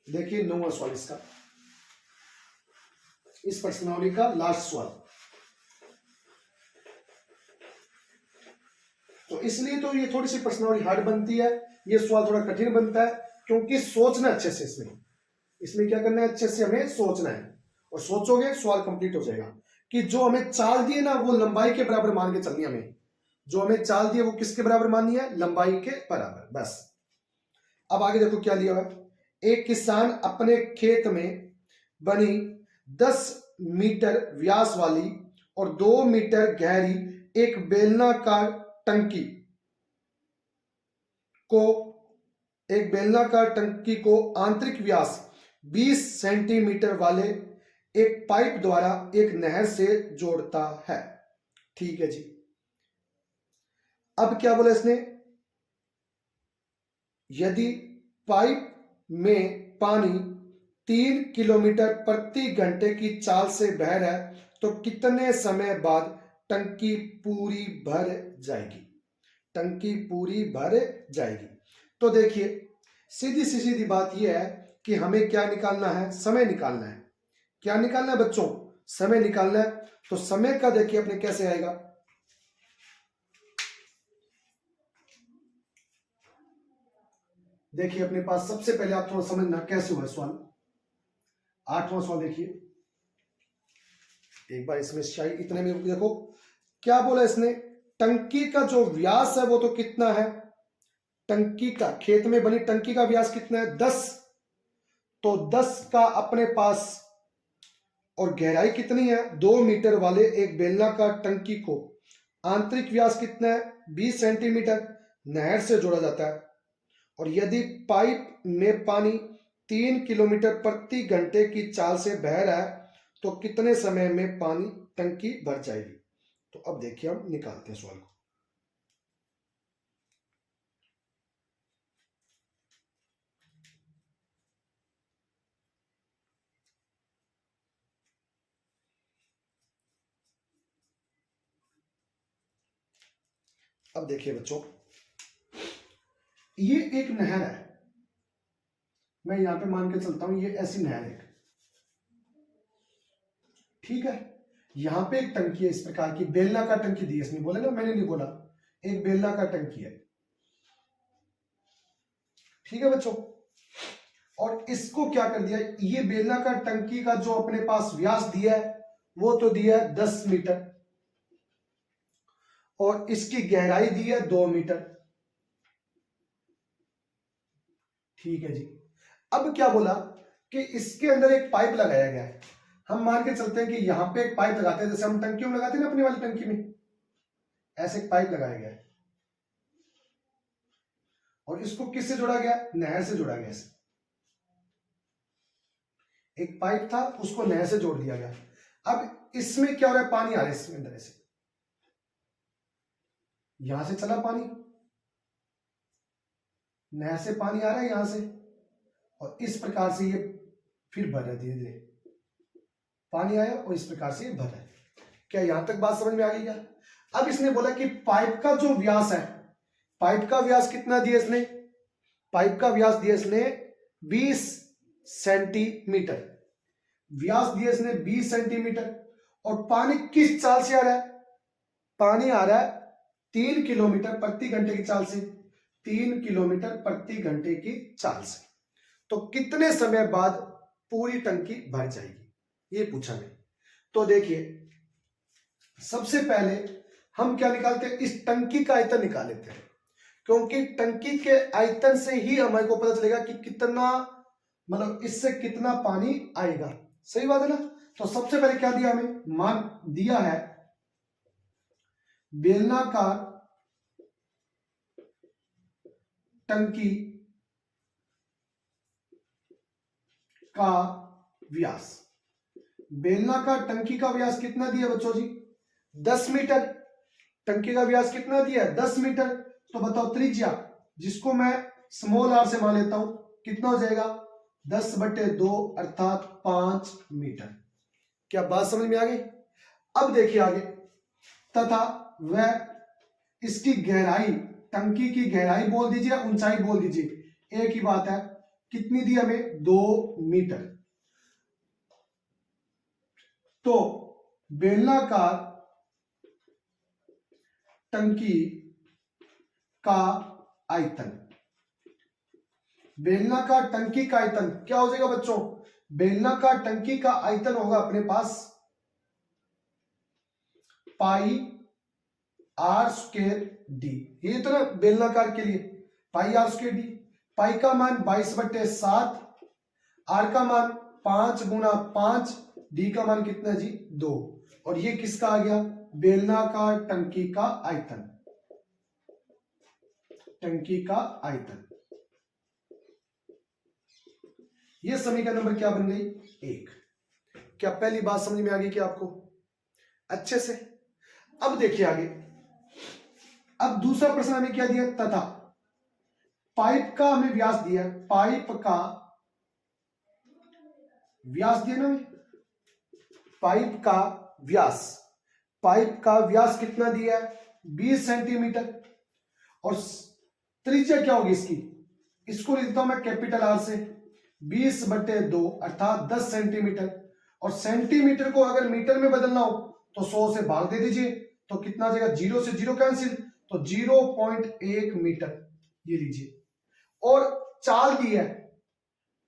Speaker 1: देखिए 9वां सवाल इसका, इस प्रश्नावली का लास्ट सवाल। तो इसलिए तो ये थोड़ी सी प्रश्नावली हार्ड बनती है, ये सवाल थोड़ा कठिन बनता है, क्योंकि सोचना अच्छे से, इसमें क्या करना है? अच्छे से हमें सोचना है। और सोचोगे सवाल कंप्लीट हो जाएगा कि जो हमें चाल दी है ना वो लंबाई के बराबर मान के चलनी है। हमें जो हमें चाल दी है वो किसके बराबर माननी है? लंबाई के बराबर। बस अब आगे देखो क्या दिया हुआ है। एक किसान अपने खेत में बनी 10 मीटर व्यास वाली और 2 मीटर गहरी एक बेलनाकार टंकी को आंतरिक व्यास 20 सेंटीमीटर वाले एक पाइप द्वारा एक नहर से जोड़ता है। ठीक है जी। अब क्या बोला इसने? यदि पाइप में पानी 3 किलोमीटर प्रति घंटे की चाल से बह रहा है तो कितने समय बाद टंकी पूरी भर जाएगी? टंकी पूरी भर जाएगी। तो देखिए सीधी सीधी बात यह है कि हमें क्या निकालना है? समय निकालना है। क्या निकालना है बच्चों? समय निकालना है। तो समय का देखिए अपने कैसे आएगा? देखिए अपने पास सबसे पहले आप थोड़ा समझना कैसे हुआ सवाल। 8वां सवाल देखिए एक बार इसमें शाही इतने में देखो क्या बोला इसने। टंकी का जो व्यास है वो तो कितना है? टंकी का, खेत में बनी टंकी का व्यास कितना है? 10। तो 10 का अपने पास और गहराई कितनी है? 2 मीटर वाले एक बेलनाकार टंकी को आंतरिक व्यास कितना है? 20 सेंटीमीटर नहर से जोड़ा जाता है। और यदि पाइप में पानी 3 किलोमीटर प्रति घंटे की चाल से बह रहा है तो कितने समय में पानी टंकी भर जाएगी? तो अब देखिए हम निकालते हैं सवाल को। अब देखिए बच्चों ये एक नहर है। मैं यहां पे मान के चलता हूं ये ऐसी नहर है। ठीक है। यहां पे एक टंकी है इस प्रकार की, बेलनाकार टंकी दी है इसने। बोले ना, मैंने नहीं बोला, एक बेलनाकार टंकी है। ठीक है बच्चों। और इसको क्या कर दिया? ये बेलनाकार टंकी का जो अपने पास व्यास दिया है वो तो दिया है 10 मीटर और इसकी गहराई दी है 2 मीटर। ठीक है जी। अब क्या बोला कि इसके अंदर एक पाइप लगाया गया है। हम मान के चलते हैं कि यहां पे एक पाइप लगाते हैं, जैसे हम टंकियों में लगाते हैं ना अपनी वाली टंकी में, ऐसे एक पाइप लगाया गया है। और इसको किससे जोड़ा गया? नहर से जोड़ा गया। इसे एक पाइप था उसको नहर से जोड़ दिया गया। अब इसमें क्या हो रहा है? पानी आ रहा है इसमें अंदर से, यहां से चला पानी, नहर से पानी आ रहा है यहां से, और इस प्रकार से ये फिर भर रहा है। धीरे धीरे पानी आया और इस प्रकार से ये भर रहा है। क्या यहां तक बात समझ में आ गई क्या? अब इसने बोला कि पाइप का जो व्यास है, पाइप का व्यास कितना दिया इसने? पाइप का व्यास दिया इसने 20 सेंटीमीटर। व्यास दिया इसने 20 सेंटीमीटर। और पानी किस चाल से आ रहा है? पानी आ रहा है 3 किलोमीटर प्रति घंटे की चाल से। 3 किलोमीटर प्रति घंटे की चाल से। तो कितने समय बाद पूरी टंकी भर जाएगी, ये पूछा मैं। तो देखिए सबसे पहले हम क्या निकालते हैं? इस टंकी का आयतन निकाल लेते हैं, क्योंकि टंकी के आयतन से ही हमारे को पता चलेगा कि कितना, मतलब इससे कितना पानी आएगा। सही बात है ना? तो सबसे पहले क्या दिया हमें? मान दिया है बेलनाकार टंकी का व्यास। बेलनाकार टंकी का व्यास कितना दिया बच्चों जी? 10 मीटर। टंकी का व्यास कितना दिया है? 10 मीटर। तो बताओ त्रिज्या, जिसको मैं स्मॉल आर से मान लेता हूं, कितना हो जाएगा? 10/2 अर्थात 5 मीटर। क्या बात समझ में आ गई? अब देखिए आगे, तथा वह इसकी गहराई, टंकी की गहराई बोल दीजिए, ऊंचाई बोल दीजिए, एक ही बात है। कितनी दी हमें? 2 मीटर। तो बेलनाकार टंकी का आयतन, बेलनाकार टंकी का आयतन क्या हो जाएगा बच्चों? बेलनाकार टंकी का आयतन होगा अपने पास पाई आर स्क्वायर डी। ये तो ना बेलनाकार के लिए पाई आर स्क्वायर डी। पाई का मान 22/7, आर का मान 5 × 5, डी का मान कितना जी 2। और ये किसका आ गया? बेलनाकार टंकी का आयतन। टंकी का आयतन। ये समीकरण नंबर क्या बन गई? 1। क्या पहली बात समझ में आ गई क्या आपको अच्छे से? अब देखिए आगे। अब दूसरा प्रश्न हमें क्या दिया? तथा पाइप का हमें व्यास दिया है। पाइप का व्यास दिया ना, पाइप का व्यास। पाइप का व्यास कितना दिया है? 20 सेंटीमीटर। और त्रिज्या क्या होगी इसकी? इसको लिखता हूं मैं कैपिटल आर से, 20/2 अर्थात 10 सेंटीमीटर। और सेंटीमीटर को अगर मीटर में बदलना हो तो 100 से भाग दे दीजिए, तो कितना आ जाएगा? 0 से 0 कैंसिल, तो 0.1 मीटर। ये लीजिए। और चाल दी है,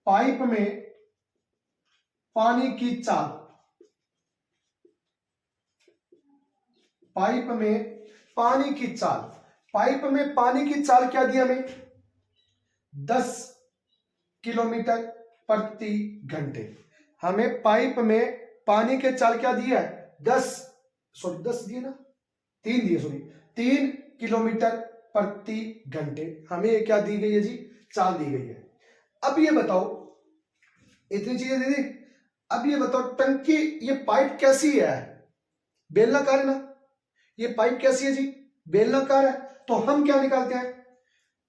Speaker 1: पाइप में पानी की चाल। पाइप में पानी की चाल। पाइप में पानी की चाल क्या दी हमें? 10 किलोमीटर प्रति घंटे। हमें पाइप में पानी के चाल क्या दिया है? 10 दिए ना, 3 दिए, 3 किलोमीटर प्रति घंटे हमें ये क्या दी गई है जी? चाल दी गई है। अब ये बताओ, इतनी चीजें दे दी। अब ये बताओ टंकी, ये पाइप कैसी है? बेलनाकार है ना। ये पाइप कैसी है जी? बेलनाकार है। तो हम क्या निकालते हैं?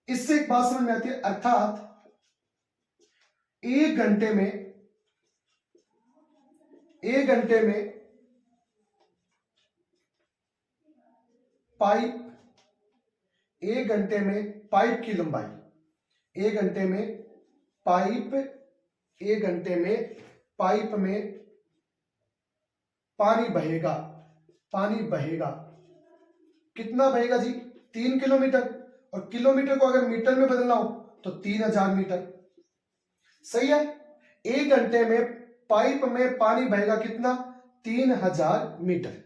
Speaker 1: इससे एक बात समझ में आती है, अर्थात 1 घंटे में पाइप, 1 घंटे में पाइप की लंबाई, 1 घंटे में पाइप, 1 घंटे में पाइप में पानी बहेगा। पानी बहेगा कितना बहेगा जी? 3 किलोमीटर। और किलोमीटर को अगर मीटर में बदलना हो तो 3000 मीटर। सही है। 1 घंटे में पाइप में पानी बहेगा कितना? 3000 मीटर।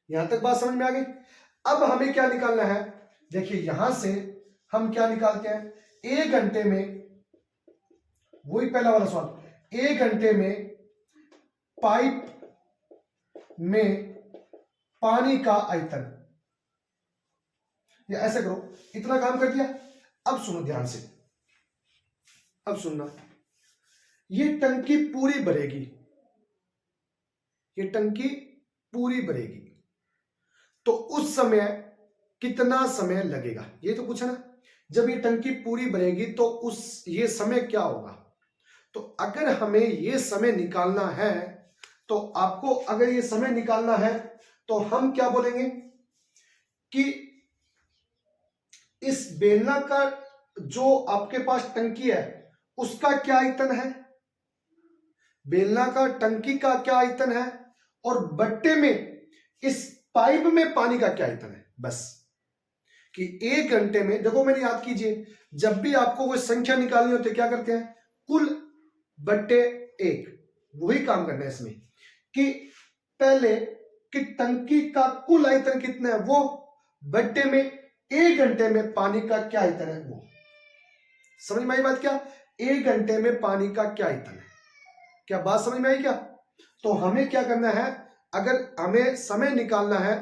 Speaker 1: यहां तक बात समझ में आ गई। अब हमें क्या निकालना है? देखिए यहां से हम क्या निकालते हैं? 1 घंटे में, वही पहला वाला सवाल, 1 घंटे में पाइप में पानी का आयतन। या ऐसे करो, इतना काम कर दिया। अब सुनो ध्यान से, अब सुनना। ये टंकी पूरी भरेगी, ये टंकी पूरी भरेगी, तो उस समय कितना समय लगेगा? ये तो पूछा ना। जब ये टंकी पूरी भरेगी तो उस ये समय क्या होगा? तो अगर हमें ये समय निकालना है, तो आपको अगर ये समय निकालना है तो हम क्या बोलेंगे कि इस बेलनाकार जो आपके पास टंकी है उसका क्या आयतन है? बेलनाकार टंकी का क्या आयतन है? और बट्टे में इस पाइप में पानी का क्या आयतन है? बस कि 1 घंटे में, देखो मैंने याद कीजिए, जब भी आपको कोई संख्या निकालनी होती है क्या करते हैं? कुल बट्टे 1। वही काम करना है इसमें कि पहले कि टंकी का कुल आयतन कितना है वो बट्टे में 1 घंटे में पानी का क्या आयतन है वो। समझ में आई बात? क्या 1 घंटे में पानी का क्या आयतन है? क्या बात समझ में आई क्या? तो हमें क्या करना है? अगर हमें समय निकालना है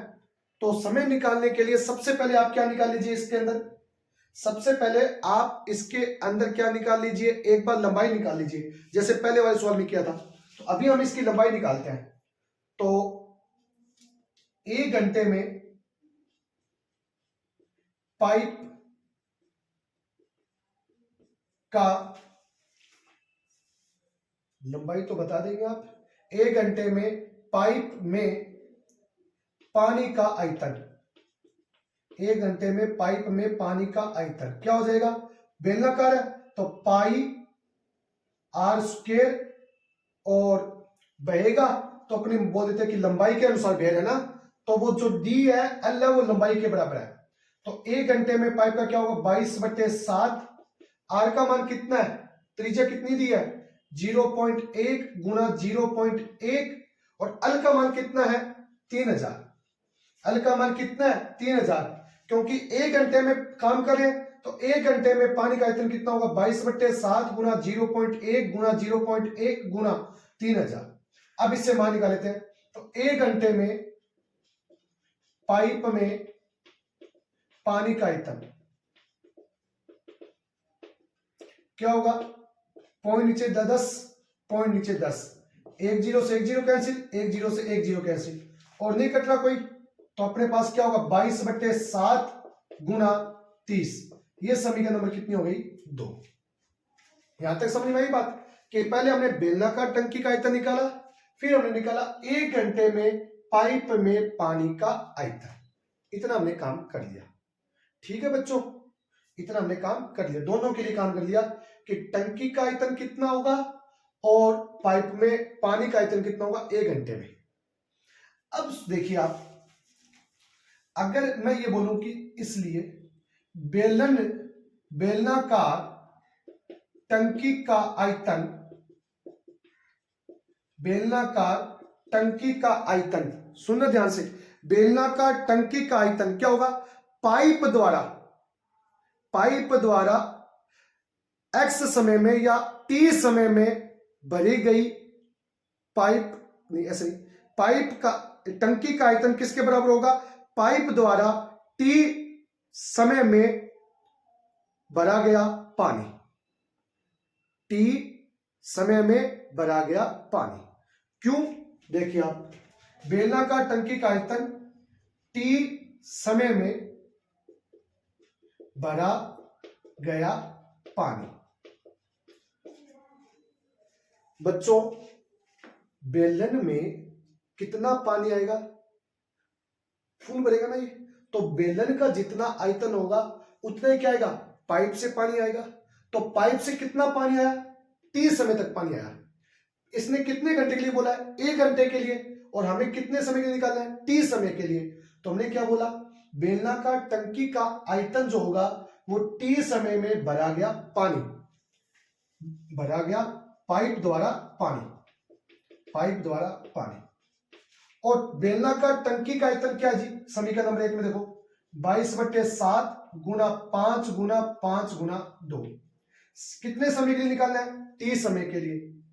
Speaker 1: तो समय निकालने के लिए सबसे पहले आप क्या निकाल लीजिए? इसके अंदर सबसे पहले आप इसके अंदर क्या निकाल लीजिए? एक बार लंबाई निकाल लीजिए, जैसे पहले वाले सवाल में किया था। तो अभी हम इसकी लंबाई निकालते हैं। तो 1 घंटे में पाइप का लंबाई तो बता देंगे आप। 1 घंटे में पाइप में पानी का आयतन, 1 घंटे में पाइप में पानी का आयतन क्या हो जाएगा? बेलनाकार है तो पाई आर स्क्वायर, और बहेगा तो अपने बोल देते हैं कि लंबाई के अनुसार बह रहा है ना, तो वो जो डी है एल है वो लंबाई के बराबर है। तो 1 घंटे में पाइप का क्या होगा? 22/7। आर का मान कितना है? त्रिज्या कितनी दी है? 0.1 गुना 0.1 और अल का मान कितना है 3000। अल का मान कितना है 3000, क्योंकि 1 घंटे में काम करें तो 1 घंटे में पानी का आयतन कितना होगा 22/7 गुना 0.1 गुना 0.1 गुना 3000। अब इससे मान निकाल लेते हैं। तो 1 घंटे में पाइप में पानी का आयतन क्या होगा, पॉइंट नीचे 10, पॉइंट नीचे 10, 1 0 से 1 0 कैंसिल, 1 0 से 1 0 कैंसिल, और नहीं कट रहा कोई, तो अपने पास क्या होगा 22/7 गुना 30। ये समीकरण नंबर कितनी हो गई 2। यहां तक समझ में आई बात कि पहले हमने बेलनाकार टंकी का आयतन निकाला, फिर हमने निकाला 1 घंटे में पाइप में पानी का आयतन। इतना हमने काम कर लिया। ठीक है बच्चों, इतना हमने काम कर लिया, दोनों के लिए काम कर लिया कि टंकी का आयतन कितना होगा और पाइप में पानी का आयतन कितना होगा 1 घंटे में। अब देखिए आप, अगर मैं ये बोलूं कि इसलिए बेलनाकार टंकी का आयतन, बेलनाकार टंकी का आयतन, सुनना ध्यान से, बेलनाकार टंकी का आयतन क्या होगा, पाइप द्वारा x समय में या t समय में भरी गई पाइप, नहीं ऐसे नहीं, पाइप का टंकी का आयतन किसके बराबर होगा, पाइप द्वारा t समय में भरा गया पानी, t समय में भरा गया पानी। क्यों, देखिए आप, बेलनाकार टंकी का आयतन t समय में भरा गया पानी। बच्चों बेलन में कितना पानी आएगा, फुल भरेगा ना ये, तो बेलन का जितना आयतन होगा उतना ही क्या आएगा, पाइप से पानी आएगा। तो पाइप से कितना पानी आया, 30 समय तक पानी आया। इसने कितने घंटे के लिए बोला है, 1 घंटे के लिए, और हमें कितने समय के लिए निकालना है, 30 समय के लिए। तो हमने क्या बोला, बेलनाकार टंकी का आयतन जो होगा वो 30 समय में भरा गया पानी, भरा गया पाइप द्वारा पानी, पाइप द्वारा पानी। और बेलनाकार टंकी का आयतन क्या है जी, समीकरण नंबर 1 में देखो, 22/7 गुना 5 गुना 5 गुना 2। कितने समय के लिए निकालना है, 30 समय के लिए।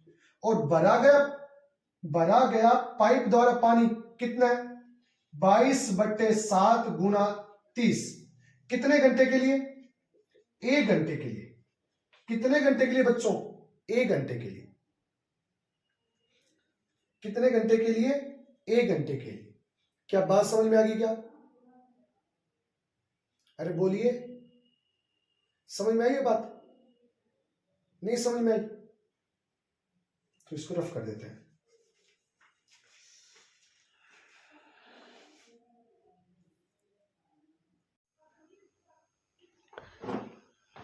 Speaker 1: और भरा गया पाइप द्वारा पानी कितना है, 22/7 गुना 30। कितने घंटे के लिए, 1 घंटे के लिए। कितने घंटे के लिए बच्चों, 1 घंटे के लिए। कितने घंटे के लिए, 1 घंटे के लिए। क्या बात समझ में आ गई क्या, अरे बोलिए, समझ में आई ये बात, नहीं समझ में आई तो इसको रफ कर देते हैं।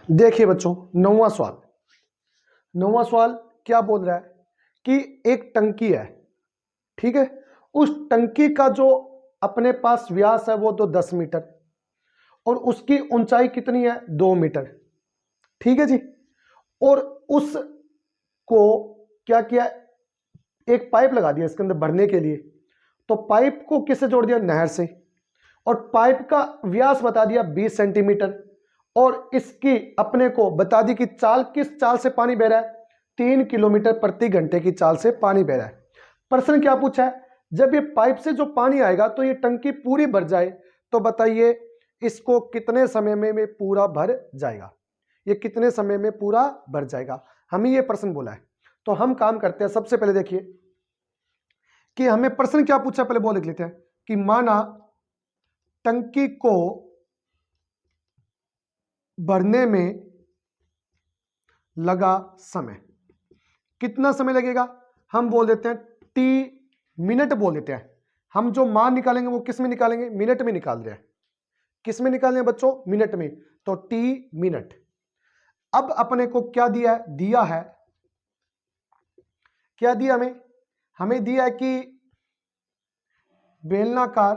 Speaker 1: देखिए बच्चों, 9वां सवाल क्या बोल रहा है कि एक टंकी है, ठीक है, उस टंकी का जो अपने पास व्यास है वो तो 10 मीटर और उसकी ऊंचाई कितनी है, 2 मीटर, ठीक है जी। और उसको क्या किया, एक पाइप लगा दिया इसके अंदर भरने के लिए। तो पाइप को किससे जोड़ दिया, नहर से, और पाइप का व्यास बता दिया 20 सेंटीमीटर, और इसकी अपने को बता दी कि चाल, किस चाल से पानी बह रहा है, 3 किलोमीटर प्रति घंटे की चाल से पानी बह रहा है। प्रश्न क्या पूछा है, जब ये पाइप से जो पानी आएगा तो ये टंकी पूरी भर जाए, तो बताइए इसको कितने समय में पूरा भर जाएगा, ये कितने समय में पूरा भर जाएगा, हमें ये प्रश्न बोला है। तो हम काम करते हैं, सबसे पहले देखिए कि हमें प्रश्न क्या पूछा, पहले वो लिख लेते हैं कि माना टंकी को भरने में लगा समय, कितना समय लगेगा, हम बोल देते हैं टी मिनट बोल देते हैं। हम जो मान निकालेंगे वो किस में निकालेंगे, मिनट में निकाल रहे हैं। किस में निकाल रहे हैं बच्चों, मिनट में, तो टी मिनट। अब अपने को क्या दिया है, क्या दिया हमें दिया है कि बेलनाकार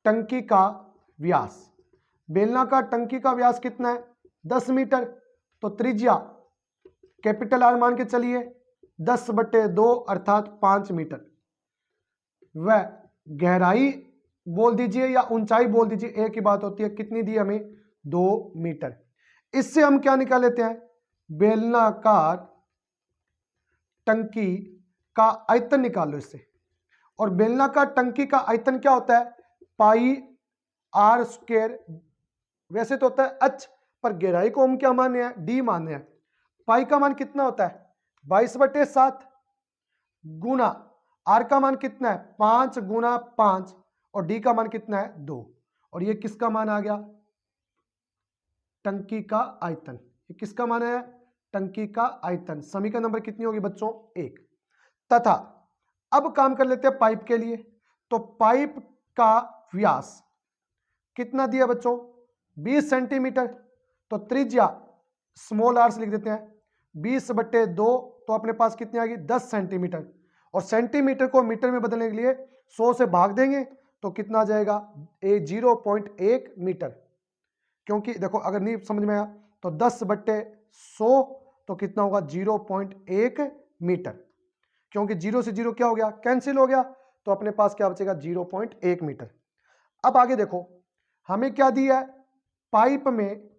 Speaker 1: टंकी का व्यास, बेलनाकार टंकी का व्यास कितना है, 10 मीटर, तो त्रिज्या कैपिटल आर मान के चलिए 10/2 अर्थात 5 मीटर। वह गहराई बोल दीजिए या ऊंचाई बोल दीजिए, एक ही बात होती है। कितनी दी हमें? 2 मीटर। इससे हम क्या निकाल लेते हैं? बेलनाकार टंकी का आयतन निकाल लो इससे। और बेलनाकार टंकी का आयतन क्या होता है? पाई आर स्क्वायर। वैसे तो होता है एच, पर गहराई को हम क्या माने हैं? डी माने हैं। पाई का मान कितना होता है? 22/7 गुना आर का मान कितना है? 5 गुना 5 और डी का मान कितना है? 2। और ये किसका मान आ गया? टंकी का आयतन। ये किसका मान है? टंकी का आयतन। समीकरण नंबर कितनी होगी बच्चों? 1। तथा अब काम कर लेते हैं पाइप के लिए। तो पाइप का व्यास कितना दिया बच्चों? 20 सेंटीमीटर। तो त्रिज्या स्मॉल आर से लिख देते हैं 20/2, तो अपने पास कितनी आ गई? 10 सेंटीमीटर। और सेंटीमीटर को मीटर में बदलने के लिए 100 से भाग देंगे तो कितना आ जाएगा? 0.1 मीटर। क्योंकि देखो अगर नहीं समझ में आया तो 10/100 तो कितना होगा? 0.1 मीटर। क्योंकि 0 से 0 क्या हो गया? कैंसिल हो गया। तो अपने पास क्या बचेगा? 0.1 मीटर। अब आगे देखो हमें क्या दिया है? पाइप में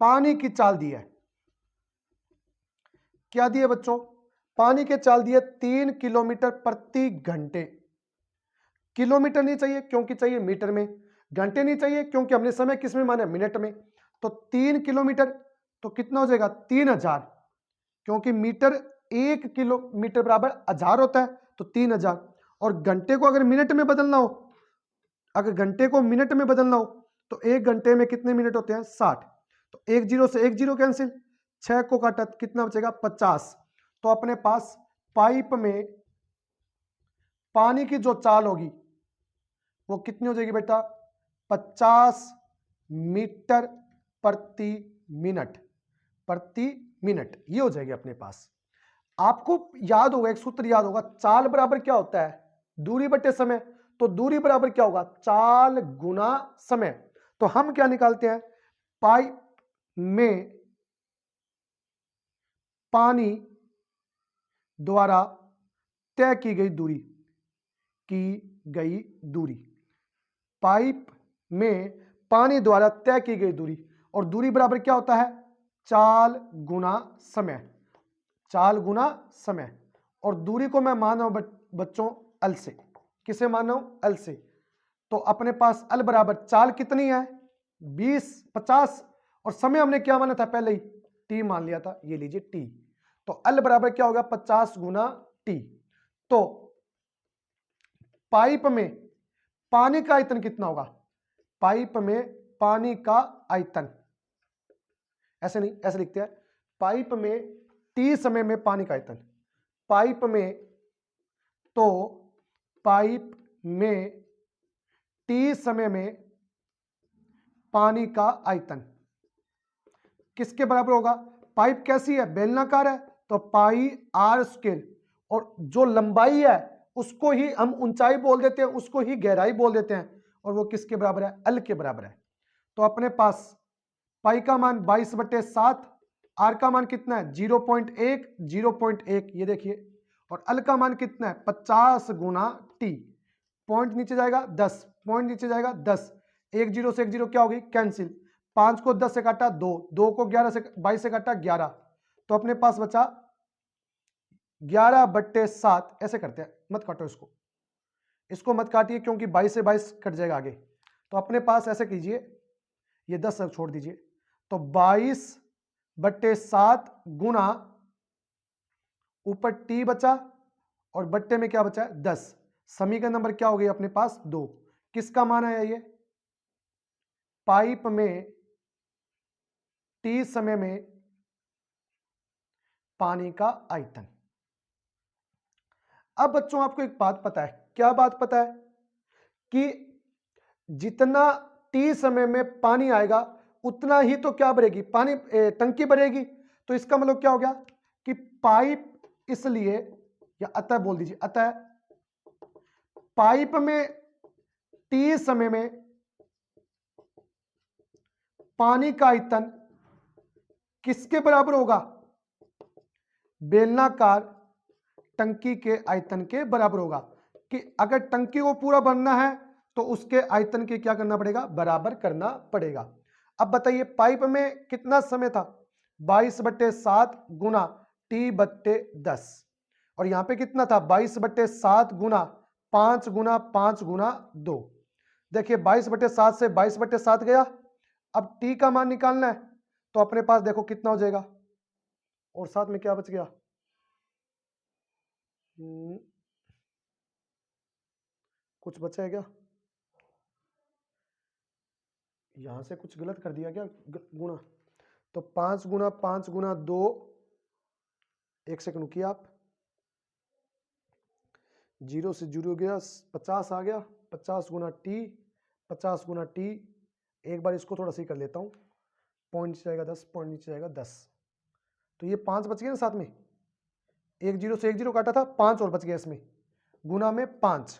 Speaker 1: पानी की चाल दी है। क्या दिए बच्चों? पानी के चाल दिए 3 किलोमीटर प्रति घंटे। किलोमीटर नहीं चाहिए क्योंकि चाहिए मीटर में। घंटे नहीं चाहिए क्योंकि हमने समय किस में माना? मिनट में। तो 3 किलोमीटर तो कितना हो जाएगा? 3000। क्योंकि मीटर 1 किलोमीटर बराबर 1000 होता है, तो 3000। और घंटे को अगर मिनट में बदलना हो, अगर घंटे को मिनट में बदलना हो तो 1 घंटे में कितने मिनट होते हैं? 60। तो 1 0 से 1 0 कैंसिल, 6 को काटा कितना बचेगा? 50। तो अपने पास पाइप में पानी की जो चाल होगी वो कितनी हो जाएगी बेटा? 50 मीटर प्रति मिनट। प्रति मिनट ये हो जाएगी अपने पास। आपको याद होगा, एक सूत्र याद होगा, चाल बराबर क्या होता है? दूरी बटे समय। तो दूरी बराबर क्या होगा? चाल गुना समय। तो हम क्या निकालते हैं? पाइप में पानी द्वारा तय की गई दूरी, पाइप में पानी द्वारा तय की गई दूरी। और दूरी बराबर क्या होता है? चाल गुना समय। चाल गुना समय। और दूरी को मैं मान रहा हूं बच्चों एल से। किसे मान रहा हूं? एल से। तो अपने पास एल बराबर चाल कितनी है? 20 50 और समय हमने क्या माना था? पहले ही टी मान लिया था। ये लीजिए टी। तो एल बराबर क्या होगा? 50 गुना टी। तो पाइप में पानी का आयतन कितना होगा? पाइप में पानी का आयतन ऐसे नहीं, ऐसे लिखते हैं। पाइप में टी समय में पानी का आयतन। पाइप में टी समय में पानी का आयतन किसके बराबर होगा? पाइप कैसी है? बेलनाकार है, तो पाई आर स्क्वायर। और जो लंबाई है उसको ही हम ऊंचाई बोल देते हैं, उसको ही गहराई बोल देते हैं। और वो किसके बराबर है? एल के बराबर है। तो अपने पास पाई का मान 22/7, आर का मान कितना है? 0.1 ये देखिए। और एल का मान कितना है? 50 गुना टी। पॉइंट नीचे जाएगा 10, पॉइंट नीचे जाएगा 10। 1 0 से 1 0 क्या होगी? कैंसिल। 5 को 10 से काटा 2, 2 को 22 से काटा 11। तो अपने पास बचा 11/7। ऐसे करते हैं, मत काटो इसको मत काटिए क्योंकि 22 से 22 कट जाएगा आगे। तो अपने पास ऐसे कीजिए, ये 10 छोड़ दीजिए। तो 22/7 गुना ऊपर टी बचा और बट्टे में क्या बचा है? 10। समीकरण नंबर क्या हो गई अपने पास? 2। किसका मान है ये? पाइप में टी समय में पानी का आयतन। अब बच्चों आपको एक बात पता है। क्या बात पता है? कि जितना टी समय में पानी आएगा उतना ही तो क्या भरेगी? पानी टंकी भरेगी। तो इसका मतलब क्या हो गया? कि पाइप इसलिए, या अतः बोल दीजिए, अतः पाइप में टी समय में पानी का आयतन किसके बराबर होगा? बेलनाकार टंकी के आयतन के बराबर होगा। कि अगर टंकी को पूरा भरना है तो उसके आयतन के क्या करना पड़ेगा, बराबर करना पड़ेगा। अब बताइए पाइप में कितना समय था, 22/7 गुना T/10, और यहां पे कितना था 22/7 गुना 5 गुना 5 गुना 2। देखिए 22/7 से 22/7 गया। अब T का मान निकालना है तो अपने पास देखो कितना हो जाएगा, और साथ में क्या बच गया, कुछ बचा है क्या, यहां से कुछ गलत कर दिया क्या, गुना, तो 5 गुना 5 गुना 2, एक सेकंड रुकिए आप, 0 से 0 गया, 50 आ गया, 50 गुना टी, 50 गुना टी, एक बार इसको थोड़ा सही कर लेता हूँ, पॉइंट नीचे जाएगा 10, पॉइंट नीचे जाएगा 10, तो ये 5 बच गए ना साथ में, एक 0 से 1 0 काटा था, 5 और बच गया इसमें, गुना में 5,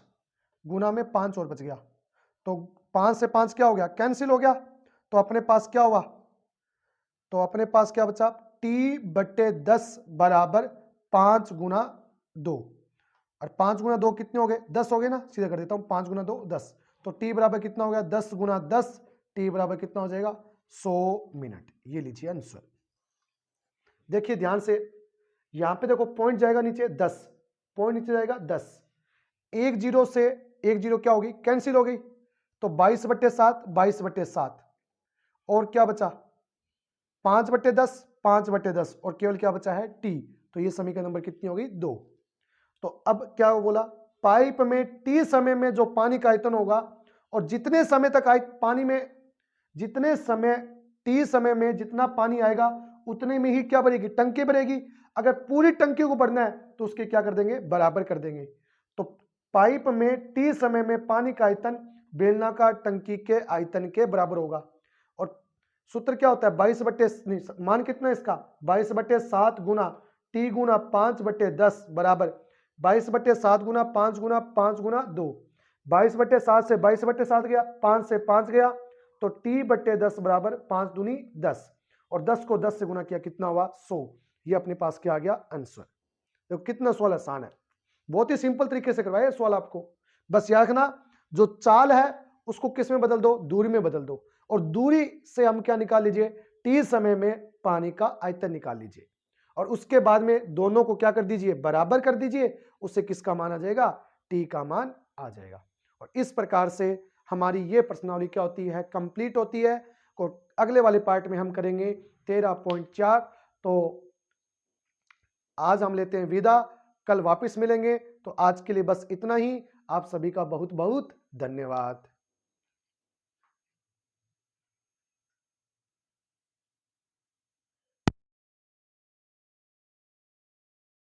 Speaker 1: गुना में 5 और बच गया, तो 5 से 5 क्या हो गया, कैंसिल हो गया, तो अपने पास क्या हुआ, तो अपने पास क्या बचा, T/10 बराबर 5 गुना 2, और 5 गुना 2 कितने हो गए, 10 हो गए ना, सीधा कर देता हूं, 5 गुना 2 10, तो T बराबर कितना हो गया, 10 गुना 10, T बराबर कितना हो जाएगा 100 मिनट। ये लीजिए आंसर। देखिए ध्यान से, यहां पे देखो पॉइंट जाएगा नीचे 10, पॉइंट नीचे जाएगा 10, 1 0 से 1 0 क्या होगी, कैंसिल हो गई, तो 22/7 22/7, और क्या बचा 5/10 5/10, और केवल क्या बचा है T, तो ये समीकरण नंबर कितनी होगी 2। तो अब क्या बोला, पाइप में T समय में जो पानी का आयतन होगा, और जितने समय तक पानी में, जितने समय T समय में जितना पानी आएगा उतने में ही क्या भरेगी, टंकी भरेगी। अगर पूरी टंकी को भरना है तो उसके क्या कर देंगे, बराबर कर देंगे। तो पाइप में T समय में पानी का आयतन बेलनाकार टंकी के आयतन के बराबर होगा। और सूत्र क्या होता है, 22 मान कितना है इसका, 22/7 गुना T गुना 5/10 बराबर 22/7 गुना 5 गुना 5 गुना 2, 22/7 से 22/7 गया, 5 से 5 गया, तो T/10 बराबर 5 दूनी 10, और 10 को 10 से गुना किया कितना हुआ 100। ये अपने पास क्या आ गया आंसर। तो कितना सवाल आसान है, बहुत ही सिंपल तरीके से करवाया सवाल आपको। बस याद रखना, जो चाल है उसको किस में बदल दो, दूरी में बदल दो, और दूरी से हम क्या निकाल लीजिए, T समय में पानी का आयतन निकाल लीजिए, और उसके बाद में दोनों को क्या कर दीजिए, बराबर कर दीजिए, उससे किसका मान आ जाएगा, T का मान आ जाएगा। और इस प्रकार से हमारी ये प्रश्नावली क्या होती है, कंप्लीट होती है। और अगले वाले पार्ट में हम करेंगे 13.4। तो आज हम लेते हैं विदा, कल वापस मिलेंगे। तो आज के लिए बस इतना ही। आप सभी का बहुत बहुत धन्यवाद।